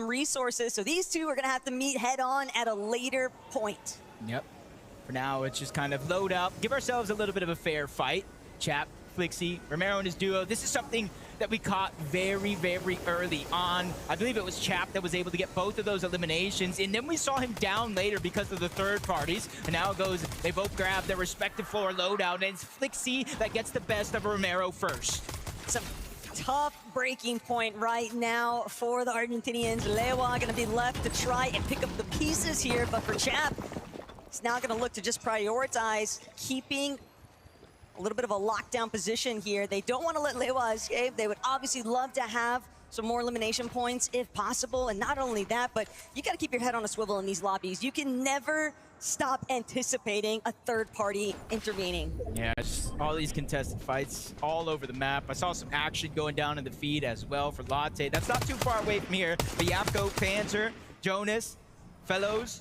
resources. So these two are going to have to meet head on at a later point. Yep. For now, it's just kind of load up, give ourselves a little bit of a fair fight. Chap, Flixie, Romero and his duo. This is something that we caught very, very early on. I believe it was Chap that was able to get both of those eliminations, and then we saw him down later because of the third parties. And now it goes, they both grab their respective floor loadout, and it's Flixie that gets the best of Romero first. Some tough breaking point right now for the Argentinians. Lewa gonna be left to try and pick up the pieces here, but for Chap, he's now gonna look to just prioritize keeping a little bit of a lockdown position here. They don't want to let Lewa escape. They would obviously love to have some more elimination points if possible. And not only that, but you got to keep your head on a swivel in these lobbies. You can never stop anticipating a third party intervening. Yeah, just all these contested fights all over the map. I saw some action going down in the feed as well for Latte. That's not too far away from here. But Yapko, Panzer, Jonas, Fellows,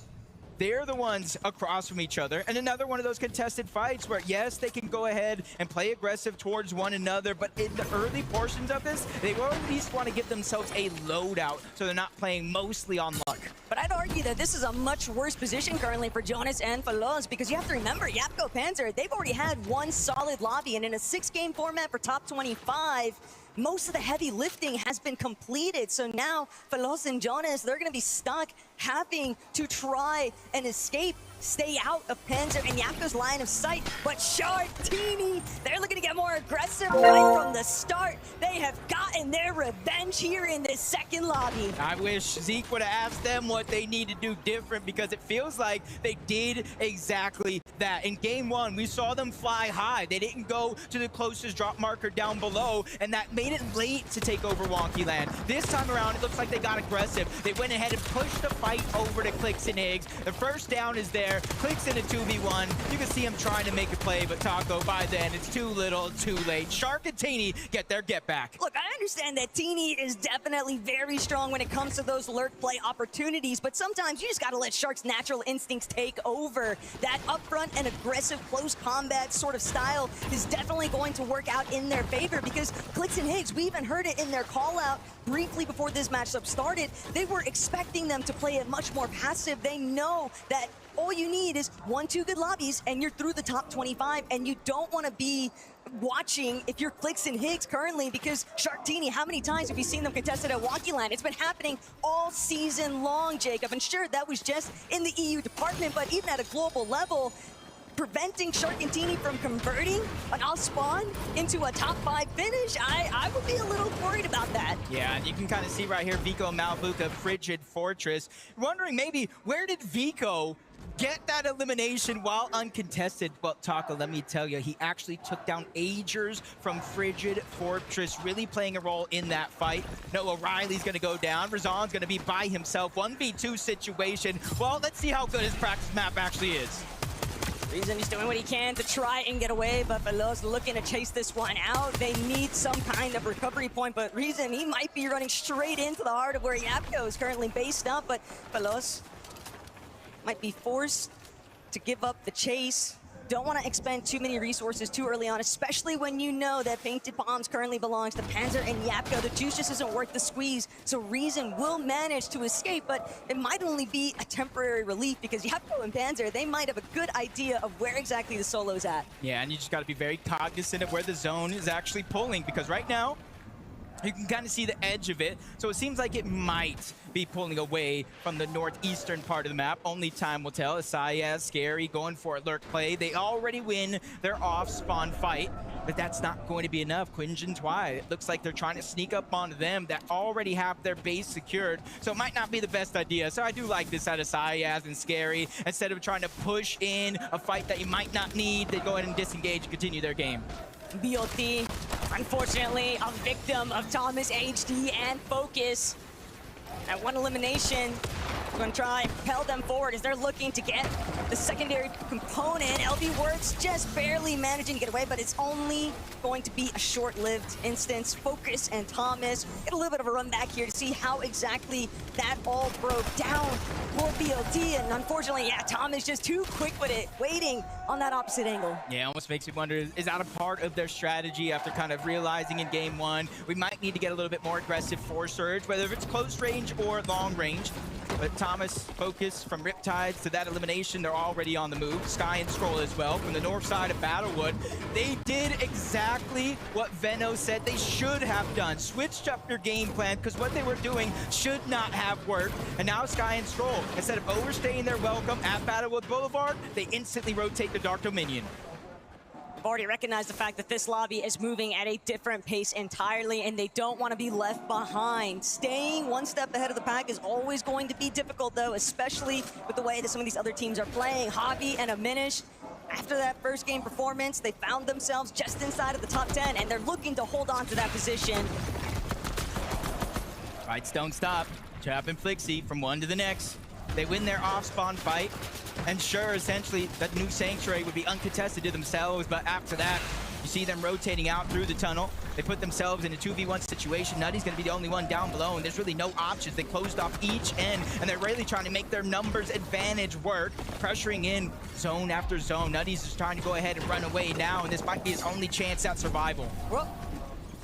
they're the ones across from each other. And another one of those contested fights where, yes, they can go ahead and play aggressive towards one another, but in the early portions of this, they will at least want to give themselves a loadout so they're not playing mostly on luck. But I'd argue that this is a much worse position currently for Jonas and Falos, because you have to remember, Yapko, Panzer, they've already had one solid lobby, and in a 6-game format for top 25, most of the heavy lifting has been completed. So now Falos and Jonas, they're going to be stuck having to try and escape, stay out of Panzer and Yapko's line of sight. But Shartini, they're looking to get more aggressive right from the start. They have gotten their revenge here in this second lobby. I wish Zeke would have asked them what they need to do different, because it feels like they did exactly that. In game one, we saw them fly high. They didn't go to the closest drop marker down below, and that made it late to take over Wonky Land. This time around, it looks like they got aggressive. They went ahead and pushed the fight over to Clicks and Higgs. The first down is there. Clicks in a 2v1. You can see him trying to make a play, but Taco, by then, it's too little, too late. Shark and Teeny get their get back. Look, I understand that Teeny is definitely very strong when it comes to those lurk play opportunities, but sometimes you just got to let Shark's natural instincts take over. That upfront and aggressive close combat sort of style is definitely going to work out in their favor, because Clicks and Higgs, we even heard it in their call out briefly before this matchup started. They were expecting them to play it much more passive. They know that all you need is 1-2 good lobbies and you're through the top 25, and you don't want to be watching if you're Clicks and Higgs currently, because Sharktini, how many times have you seen them contested at Wonky Land? It's been happening all season long, Jacob. And sure, that was just in the EU department, but even at a global level, preventing Sharkantini from converting an off spawn into a top 5 finish, I would be a little worried about that. Yeah, and you can kind of see right here, Vico Malbuka, Frigid Fortress. Wondering maybe, where did Vico get that elimination while uncontested? Well, Taka, let me tell you, he actually took down Agers from Frigid Fortress, really playing a role in that fight. Noah Riley's gonna go down. Razan's gonna be by himself, 1v2 situation. Well, let's see how good his practice map actually is. Reason is doing what he can to try and get away, but Veloz looking to chase this one out. They need some kind of recovery point, but Reason, he might be running straight into the heart of where Yapko is currently based up, but Veloz might be forced to give up the chase. Don't want to expend too many resources too early on, especially when you know that Painted Bombs currently belongs to Panzer and Yapko. The juice just isn't worth the squeeze, so Reason will manage to escape, but it might only be a temporary relief, because Yapko and Panzer, they might have a good idea of where exactly the solo's at. Yeah, and you just got to be very cognizant of where the zone is actually pulling, because right now, you can kind of see the edge of it, so it seems like it might be pulling away from the northeastern part of the map. Only time will tell. Asayas, Scary, going for a lurk play. They already win their off-spawn fight, but that's not going to be enough. Quinjan Twy, it looks like they're trying to sneak up onto them that already have their base secured, so it might not be the best idea. So I do like this out of Asayas and Scary. Instead of trying to push in a fight that you might not need, they go ahead and disengage and continue their game. BOT, unfortunately, a victim of Thomas HD and Focus. That one elimination, we're going to try and propel them forward as they're looking to get the secondary component. LB Works just barely managing to get away, but it's only going to be a short-lived instance. Focus and Thomas get a little bit of a run back here to see how exactly that all broke down for BLT, and unfortunately, yeah, Thomas just too quick with it, waiting on that opposite angle. Yeah, almost makes me wonder, is that a part of their strategy after kind of realizing in game one, we might need to get a little bit more aggressive for Surge, whether it's close range or long range. But Thomas, Focus, from Riptides to that elimination, they're already on the move. Sky and Scroll as well from the north side of Battlewood. They did exactly what Venno said they should have done. Switched up their game plan because what they were doing should not have worked. And now Sky and Scroll, instead of overstaying their welcome at Battlewood Boulevard, they instantly rotate the Dark Dominion. I've already recognized the fact that this lobby is moving at a different pace entirely, and they don't want to be left behind. Staying one step ahead of the pack is always going to be difficult, though, especially with the way that some of these other teams are playing. Hobby and Aminish, after that first game performance, they found themselves just inside of the top 10, and they're looking to hold on to that position. Fights don't stop. Chap and Flixie from one to the next. They win their off-spawn fight, and sure, essentially, that new Sanctuary would be uncontested to themselves, but after that, you see them rotating out through the tunnel. They put themselves in a 2v1 situation. Nutty's gonna be the only one down below, and there's really no options. They closed off each end, and they're really trying to make their numbers advantage work, pressuring in zone after zone. Nutty's just trying to go ahead and run away now, and this might be his only chance at survival. Well,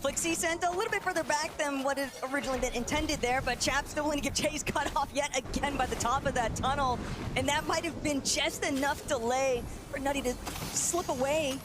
Flixie sent a little bit further back than what had originally been intended there, but Chap's still willing to get Chase cut off yet again by the top of that tunnel, and that might have been just enough delay for Nutty to slip away.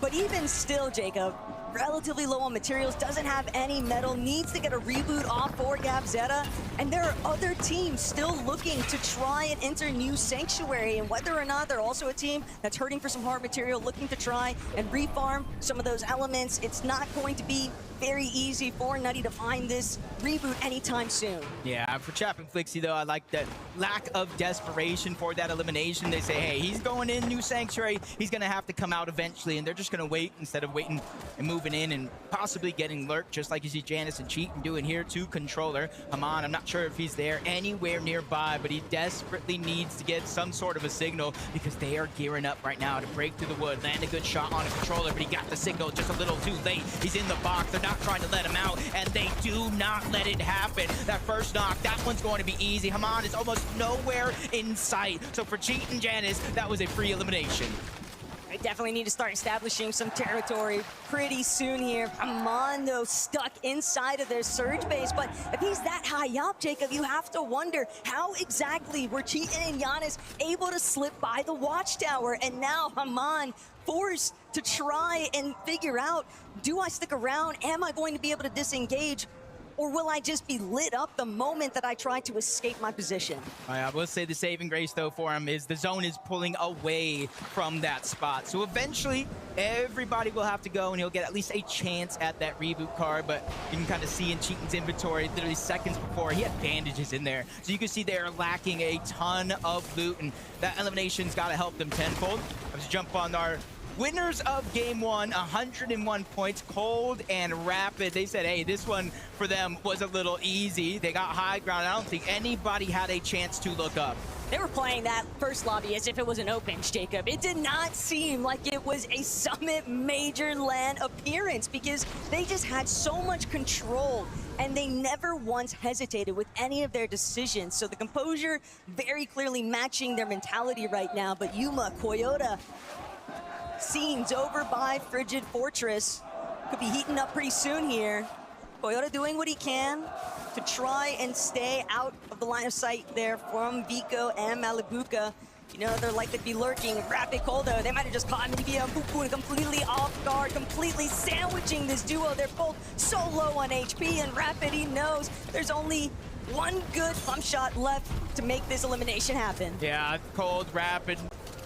But even still, Jacob, relatively low on materials, doesn't have any metal, needs to get a reboot off for Gabzetta, and there are other teams still looking to try and enter new Sanctuary, and whether or not they're also a team that's hurting for some hard material, looking to try and refarm some of those elements, it's not going to be very easy for Nutty to find this reboot anytime soon. Yeah, for Chap and Flixie, though, I like that lack of desperation for that elimination. They say, hey, he's going in new Sanctuary, he's going to have to come out eventually, and they're just going to wait instead of waiting and moving in and possibly getting lurked, just like you see Janice and Cheatin doing here to Controller. Haman, I'm not sure if he's there anywhere nearby, but he desperately needs to get some sort of a signal because they are gearing up right now to break through the wood, land a good shot on a Controller, but he got the signal just a little too late. He's in the box. They're not trying to let him out, and they do not let it happen. That first knock, that one's going to be easy. Haman is almost nowhere in sight. So for Cheat and Janice, that was a free elimination. They definitely need to start establishing some territory pretty soon here. Haman, though, stuck inside of their Surge base, but if he's that high up, Jacob, you have to wonder how exactly were Cheatin and Giannis able to slip by the Watchtower, and now Haman forced to try and figure out, do I stick around? Am I going to be able to disengage? Or will I just be lit up the moment that I try to escape my position? I will say the saving grace, though, for him is the zone is pulling away from that spot. So eventually, everybody will have to go, and he'll get at least a chance at that reboot card. But you can kind of see in Cheatin's inventory, literally seconds before, he had bandages in there. So you can see they're lacking a ton of loot, and that elimination's got to help them tenfold. Let's jump on our winners of game one, 101 points, Cold and Rapid. They said, hey, this one for them was a little easy. They got high ground. I don't think anybody had a chance to look up. They were playing that first lobby as if it was an opens, Jacob. It did not seem like it was a Summit Major LAN appearance because they just had so much control and they never once hesitated with any of their decisions. So the composure very clearly matching their mentality right now. But Yuma, Koyota, scenes over by Frigid Fortress. Could be heating up pretty soon here. Koyota doing what he can to try and stay out of the line of sight there from Vico and Malibuca. You know, they're likely to be lurking. Rapid Coldo, they might have just caught Mibia and Pupu completely off guard, completely sandwiching this duo. They're both so low on HP, and Rapid, he knows there's only one good pump shot left to make this elimination happen. Yeah, Cold, Rapid,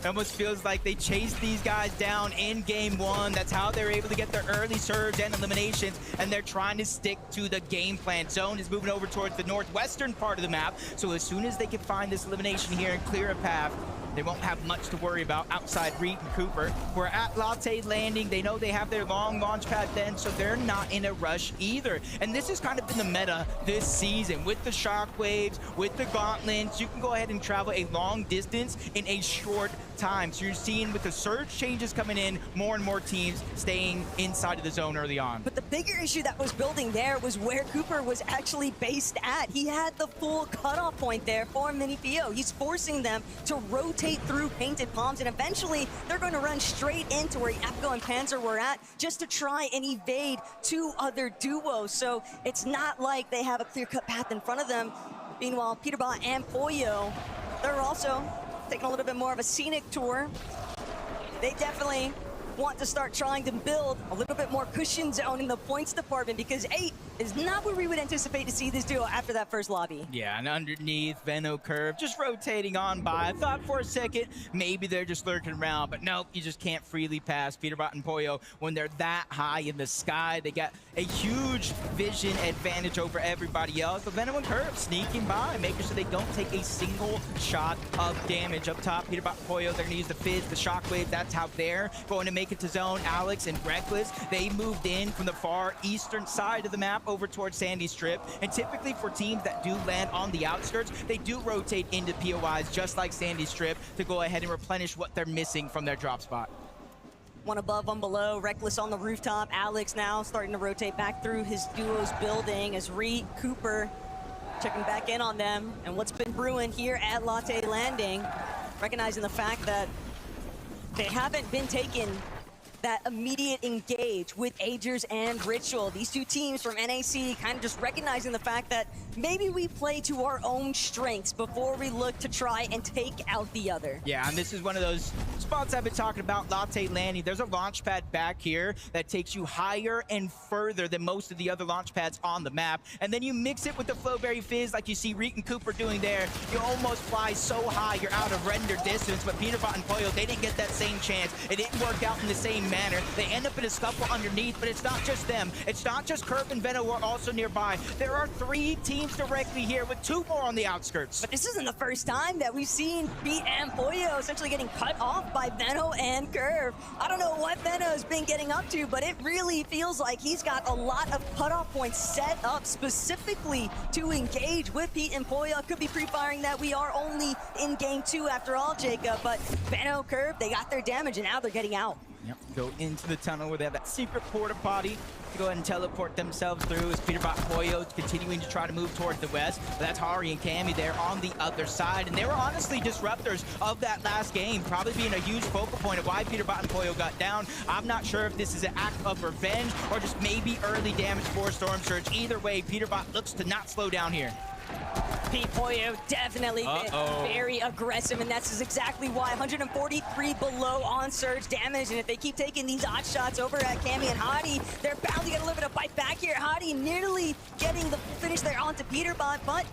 It almost feels like they chased these guys down in game one. That's how they're able to get their early surge and eliminations, and they're trying to stick to the game plan. Zone is moving over towards the northwestern part of the map, so as soon as they can find this elimination here and clear a path, they won't have much to worry about outside Reed and Cooper. We're at Latte Landing. They know they have their long launch pad then, so they're not in a rush either. And this has kind of been the meta this season. With the shockwaves, with the gauntlets, you can go ahead and travel a long distance in a short time. So you're seeing with the surge changes coming in, more and more teams staying inside of the zone early on. But the bigger issue that was building there was where Cooper was actually based at. He had the full cutoff point there for Mini Pio. He's forcing them to rotate through Painted Palms, and eventually they're going to run straight into where Apko and Panzer were at just to try and evade two other duos. So it's not like they have a clear-cut path in front of them. Meanwhile, Peterbot and Pollo, they're also taking a little bit more of a scenic tour. They definitely want to start trying to build a little bit more cushion zone in the points department, because 8 is not where we would anticipate to see this duo after that first lobby. Yeah, and underneath, Venno Curve just rotating on by. I thought for a second maybe they're just lurking around, but nope, you just can't freely pass Peterbot and Pollo when they're that high in the sky. They got a huge vision advantage over everybody else. But Venno and Curve sneaking by, making sure they don't take a single shot of damage. Up top, Peterbot and Pollo, they're gonna use the fizz, the shockwave. That's how they're going to make it to zone. Alex and Reckless, they moved in from the far eastern side of the map over towards Sandy Strip. And typically for teams that do land on the outskirts, they do rotate into POIs just like Sandy Strip to go ahead and replenish what they're missing from their drop spot. One above, one below. Reckless on the rooftop. Alex now starting to rotate back through his duo's building as Reed, Cooper checking back in on them. And what's been brewing here at Latte Landing, recognizing the fact that they haven't been taking that immediate engage with Agers and Ritual. These two teams from NAC kind of just recognizing the fact that maybe we play to our own strengths before we look to try and take out the other. Yeah, and this is one of those spots I've been talking about, Latte Landing. There's a launch pad back here that takes you higher and further than most of the other launch pads on the map. And then you mix it with the Flowberry Fizz like you see Reek and Cooper doing there. You almost fly so high you're out of render distance, but Peterbot and Pollo, they didn't get that same chance. It didn't work out in the same manner. They end up in a scuffle underneath, but it's not just them. It's not just Curve and Venno who are also nearby. There are 3 teams directly here with 2 more on the outskirts. But this isn't the first time that we've seen Pete and Pollo essentially getting cut off by Venno and Curve. I don't know what Venno's been getting up to, but it really feels like he's got a lot of cutoff points set up specifically to engage with Pete and Pollo. Could be pre-firing that we are only in game 2 after all, Jacob, but Venno, Curve, they got their damage and now they're getting out. Yep, go into the tunnel where they have that secret porta potty to go ahead and teleport themselves through as Peterbot and Pollo continuing to try to move towards the west. But that's Hari and Cammy there on the other side. And they were honestly disruptors of that last game, probably being a huge focal point of why Peterbot and Pollo got down. I'm not sure if this is an act of revenge or just maybe early damage for Storm Surge. Either way, Peterbot looks to not slow down here. Pete Pollo definitely very aggressive, and that's exactly why 143 below on surge damage. And if they keep taking these odd shots over at Cammy and Hadi, they're bound to get a little bit of bite back here. Hadi nearly getting the finish there onto Peterbot, but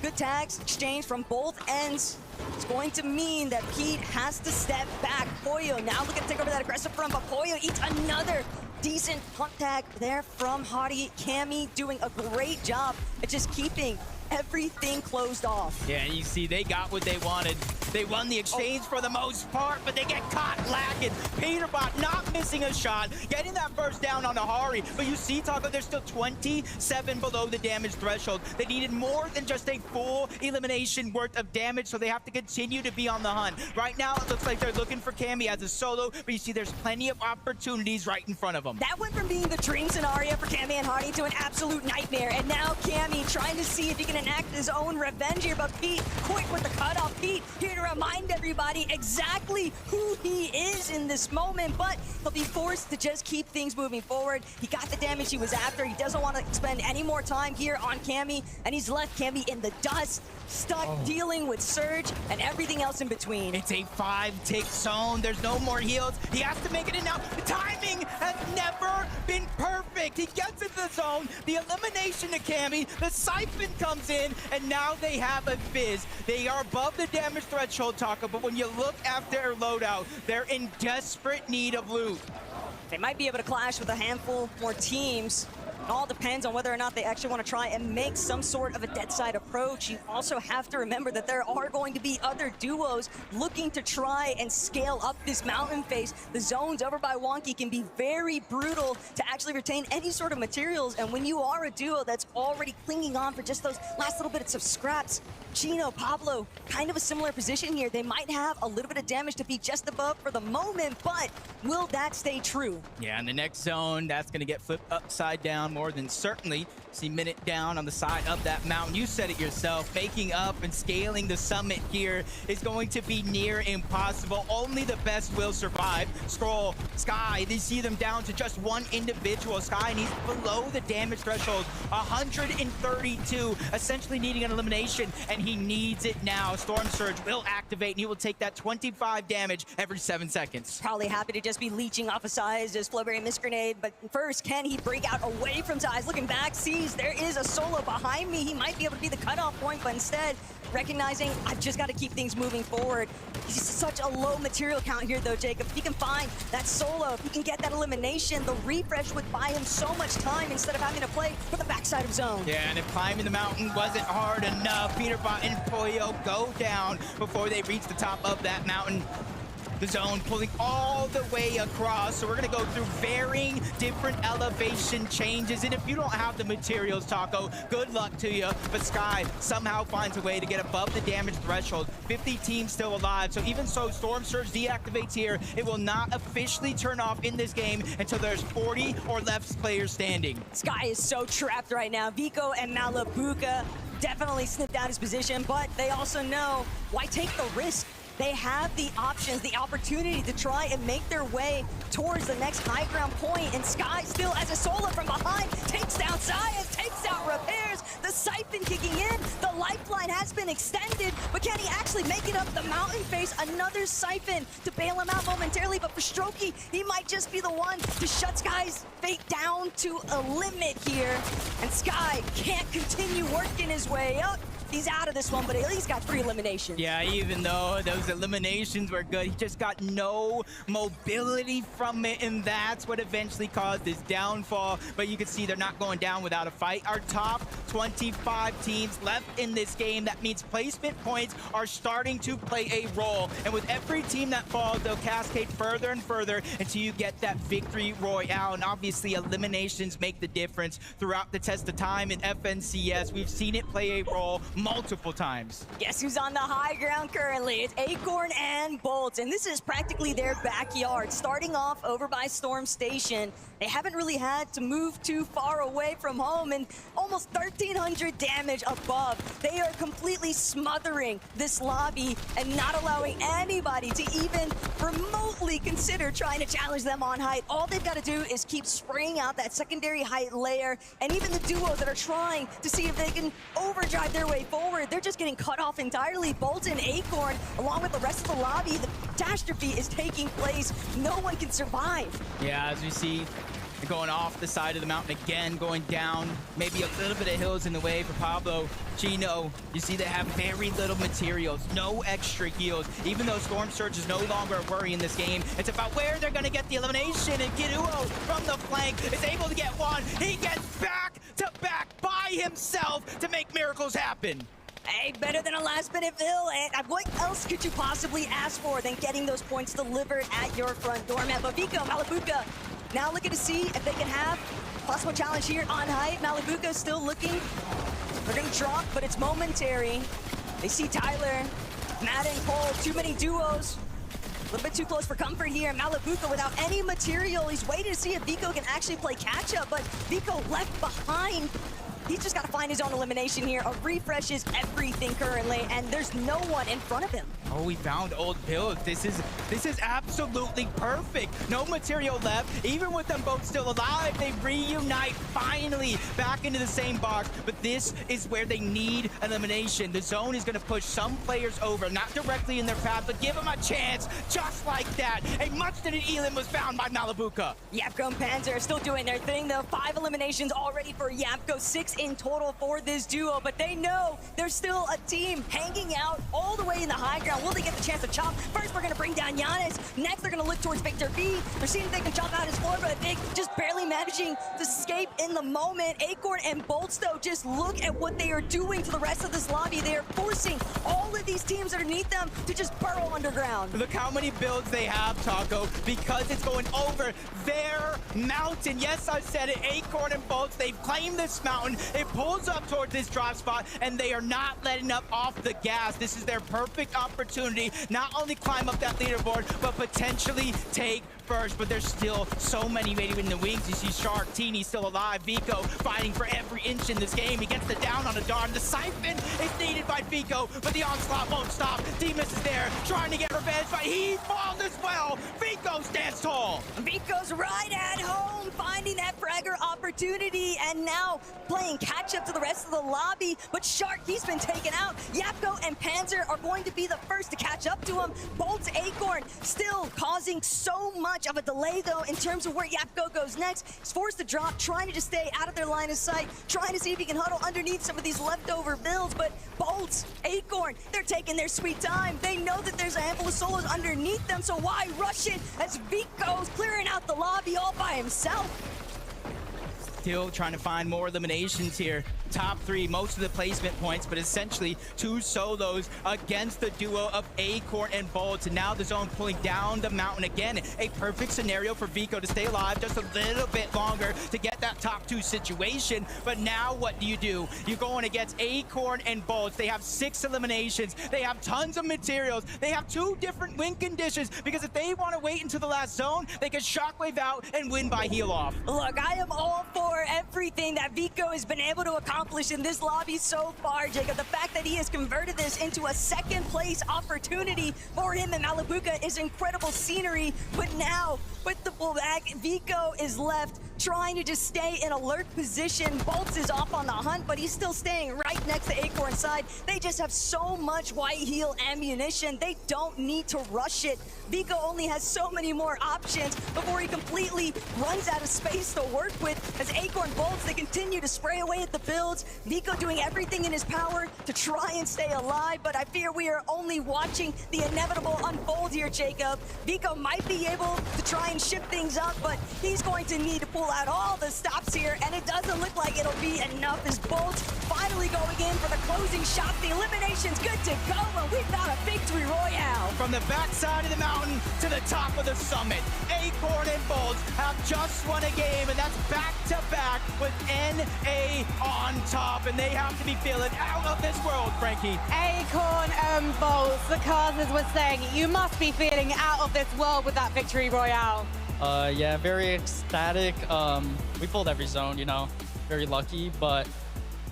good tags exchange from both ends. It's going to mean that Pete has to step back. Pollo now looking to take over that aggressive front, but Pollo eats another decent punt tag there from Hadi. Cammy doing a great job at just keeping everything closed off. Yeah, and you see they got what they wanted. They won the exchange for the most part, but they get caught lacking. Peterbot not missing a shot, getting that first down on Ahari. But you see, Taco, they're still 27 below the damage threshold. They needed more than just a full elimination worth of damage, so they have to continue to be on the hunt. Right now, it looks like they're looking for Cammy as a solo, but you see there's plenty of opportunities right in front of them. That went from being the dream scenario for Cammy and Hadi to an absolute nightmare. And now Cammy trying to see if he can enact his own revenge here, but Pete quick with the cutoff. Pete here to remind everybody exactly who he is in this moment, but he'll be forced to just keep things moving forward. He got the damage he was after. He doesn't want to spend any more time here on Cammy, and he's left Cammy in the dust, stuck dealing with Surge and everything else in between. It's a 5-tick zone. There's no more heals. He has to make it in now. The timing has never been perfect. He gets into the zone. The elimination to Cammy. The siphon comes goes in, and now they have a Fizz. They are above the damage threshold, Taco, but when you look after their loadout, they're in desperate need of loot. They might be able to clash with a handful more teams. It all depends on whether or not they actually want to try and make some sort of a dead side approach. You also have to remember that there are going to be other duos looking to try and scale up this mountain face. The zones over by Wonky can be very brutal to actually retain any sort of materials, and when you are a duo that's already clinging on for just those last little bits of scraps, Chino, Pablo, kind of a similar position here. They might have a little bit of damage to be just above for the moment, but will that stay true? Yeah, in the next zone, that's going to get flipped upside down more than certainly. See Minute down on the side of that mountain. You said it yourself. Making up and scaling the summit here is going to be near impossible. Only the best will survive. Scroll, Sky, they see them down to just one individual. Sky, and he's below the damage threshold. 132, essentially needing an elimination, and he needs it now. Storm Surge will activate, and he will take that 25 damage every 7 seconds. Probably happy to just be leeching off of Size as Flowberry Mist Grenade, but first, can he break out away from Size? Looking back, sees there is a solo behind me. He might be able to be the cutoff point, but instead, recognizing I've just got to keep things moving forward. He's such a low material count here, though, Jacob. If he can find that solo, if he can get that elimination, the refresh would buy him so much time instead of having to play for the backside of zone. Yeah, and if climbing the mountain wasn't hard enough, Peterbot and Pollo go down before they reach the top of that mountain. The zone pulling all the way across, so we're gonna go through varying different elevation changes, and if you don't have the materials, Taco, good luck to you, but Sky somehow finds a way to get above the damage threshold. 50 teams still alive, so even so, Storm Surge deactivates here. It will not officially turn off in this game until there's 40 or less players standing. Sky is so trapped right now. Vico and Malabuka definitely sniffed out his position, but they also know why take the risk. They have the options, the opportunity to try and make their way towards the next high ground point, and Sky still as a solo from behind takes down Science, takes out Repairs, the siphon kicking in, the lifeline has been extended, but can he actually make it up the mountain face? Another siphon to bail him out momentarily, but for Strokey, he might just be the one to shut Sky's fate down to a limit here, and Sky can't continue working his way up. He's out of this one, but at least got 3 eliminations. Yeah, even though those eliminations were good, he just got no mobility from it, and that's what eventually caused his downfall. But you can see they're not going down without a fight. Our top 25 teams left in this game. That means placement points are starting to play a role. And with every team that falls, they'll cascade further and further until you get that victory royale. And obviously, eliminations make the difference throughout the test of time in FNCS. We've seen it play a role multiple times. Guess who's on the high ground currently? It's Acorn and Bolt, and this is practically their backyard. Starting off over by Storm Station, they haven't really had to move too far away from home, and almost 1,300 damage above. They are completely smothering this lobby and not allowing anybody to even remotely consider trying to challenge them on height. All they've got to do is keep spraying out that secondary height layer, and even the duos that are trying to see if they can overdrive their way forward, they're just getting cut off entirely. Bolt and Acorn, along with the rest of the lobby, the catastrophe is taking place. No one can survive. Yeah, as we see, they're going off the side of the mountain again, going down. Maybe a little bit of hills in the way for Pablo. Chino, you see they have very little materials, no extra heals. Even though Storm Surge is no longer a worry in this game, it's about where they're going to get the elimination. And Kiruo from the flank is able to get one. He gets back to back by himself to make miracles happen. Hey, better than a last-minute fill, and what else could you possibly ask for than getting those points delivered at your front door, man? But Vico, Malabuka, now looking to see if they can have a possible challenge here on height. Malabuka still looking. They're going to drop, but it's momentary. They see Tyler, Matt and Cole, too many duos. A little bit too close for comfort here. Malabuka without any material. He's waiting to see if Vico can actually play catch-up, but Vico left behind. He's just got to find his own elimination here. A refresh is everything currently, and there's no one in front of him. Oh, we found old builds. This is absolutely perfect. No material left. Even with them both still alive, they reunite finally back into the same box. But this is where they need elimination. The zone is going to push some players over, not directly in their path, but give them a chance just like that. A much-needed elim was found by Malabuka. Yapko and Panzer are still doing their thing, though. 5 eliminations already for Yapko, 6 in total for this duo, but they know there's still a team hanging out all the way in the high ground. Will they get the chance to chop? First, we're going to bring down Giannis. Next, they're going to look towards Victor V. They're seeing if they can chop out his floor, but they just barely managing to escape in the moment. Acorn and Bolts, though, just look at what they are doing to the rest of this lobby. They are forcing all of these teams underneath them to just burrow underground. Look how many builds they have, Taco, because it's going over their mountain. Yes, I said it, Acorn and Bolts, they've claimed this mountain. It pulls up towards this drop spot, and they are not letting up off the gas. This is their perfect opportunity, not only climb up that leaderboard, but potentially take first. But there's still so many waiting in the wings. You see Shark, Teeny still alive, Vico fighting for every inch in this game. He gets the down on a Darn. The Siphon is needed by Vico, but the onslaught won't stop. Demus is there, trying to get revenge, but he falls as well. Vico stands tall. Vico's right at home, finding that fragger opportunity, and now playing catch up to the rest of the lobby. But Shark, he's been taken out. Yapko and Panzer are going to be the first to catch up to him. Bolts, Acorn still causing so much of a delay, though, in terms of where Yapko goes next. He's forced to drop, trying to just stay out of their line of sight, trying to see if he can huddle underneath some of these leftover builds. But Bolts, Acorn, they're taking their sweet time. They know that there's a handful of solos underneath them, so why rush it as Vico's clearing out the lobby all by himself? Still trying to find more eliminations here. Top three, most of the placement points, but essentially two solos against the duo of Acorn and Bolts. And now the zone pulling down the mountain again. A perfect scenario for Vico to stay alive just a little bit longer to get that top two situation. But now what do? You're going against Acorn and Bolts. They have 6 eliminations. They have tons of materials. They have 2 different win conditions, because if they want to wait until the last zone, they can shockwave out and win by heal off. Look, I am all for everything that Vico has been able to accomplish in this lobby so far, Jacob. The fact that he has converted this into a second place opportunity for him in Malabuka is incredible scenery. But now, with the pullback, Vico is left trying to just stay in alert position. Bolts is off on the hunt, but he's still staying right next to Acorn's side. They just have so much white heal ammunition. They don't need to rush it. Vico only has so many more options before he completely runs out of space to work with. As Acorn Bolts, they continue to spray away at the builds. Vico doing everything in his power to try and stay alive, but I fear we are only watching the inevitable unfold here, Jacob. Vico might be able to try and shift things up, but he's going to need to pull out all the stops here, and it doesn't look like it'll be enough as Bolts finally going in for the closing shot. The elimination's good to go, and we've got a victory royale. From the backside of the mountain to the top of the summit, Acorn and Bolts have just won a game, and that's back-to-back with NA on top, and they have to be feeling out of this world, Frankie. Acorn and Bolts, the Cardinals were saying, you must be feeling out of this world with that victory royale. Yeah, very ecstatic. We pulled every zone, you know, very lucky. But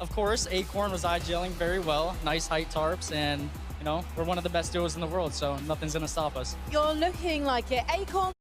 of course, Acorn was IGLing very well. Nice height tarps, and you know, we're one of the best duos in the world, so nothing's gonna stop us. You're looking like it. Acorn